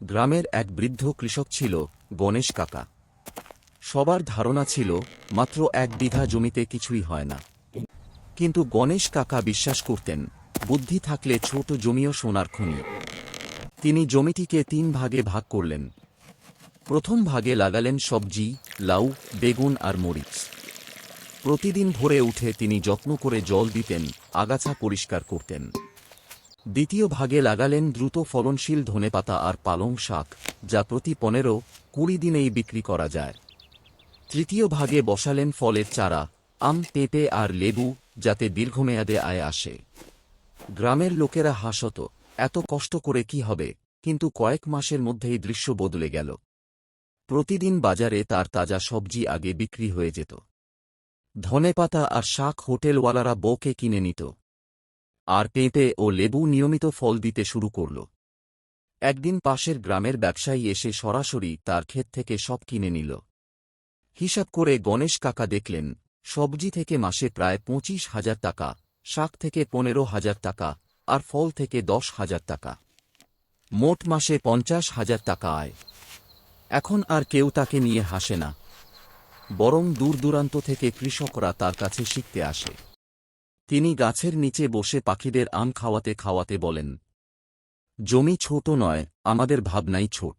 গ্রামের এক বৃদ্ধ কৃষক ছিল গণেশ কাকা। সবার ধারণা ছিল মাত্র 1 বিঘা জমিতে কিছুই হয় না। কিন্তু গণেশ কাকা বিশ্বাস করতেন, বুদ্ধি থাকলে ছোট জমিও সোনার খনি। তিনি জমিটিকে 3 ভাগে ভাগ করলেন। প্রথম ভাগে লাগালেন সবজি, লাউ, বেগুন আর মরিচ। প্রতিদিন ভোরে উঠে তিনি যত্ন করে জল দিতেন, আগাছা পরিষ্কার করতেন। দ্বিতীয় ভাগে লাগালেন দ্রুত ফলনশীল ধনেপাতা আর পালং শাক, যা প্রতি 15-20 দিনেই বিক্রি করা যায়। তৃতীয় ভাগে বসালেন ফলের চারা, আম, পেঁপে আর লেবু, যাতে দীর্ঘমেয়াদে আয় আসে। গ্রামের লোকেরা হাসত, এত কষ্ট করে কি হবে, কিন্তু কয়েক মাসের মধ্যেই দৃশ্য বদলে গেল। প্রতিদিন বাজারে তার তাজা সবজি আগে বিক্রি হয়ে যেত। ধনেপাতা আর শাক হোটেলওয়ালারা বউকে কিনে নিত, আর পেঁপে ও লেবু নিয়মিত ফল দিতে শুরু করল। একদিন পাশের গ্রামের ব্যবসায়ী এসে সরাসরি তার ক্ষেত থেকে সব কিনে নিল। হিসাব করে গণেশ কাকা দেখলেন, সবজি থেকে মাসে প্রায় 25,000 টাকা, শাক থেকে 15,000 টাকা, আর ফল থেকে 10,000 টাকা। মোট মাসে 50,000 টাকা আয়। এখন আর কেউ তাকে নিয়ে হাসে না, বরং দূর দূরান্ত থেকে কৃষকরা তার কাছে শিখতে আসে। তিনি গাছের নিচে বসে পাখিদের আম খাওয়াতে খাওয়াতে বলেন, জমি ছোট নয়, আমাদের ভাবনাই ছোট।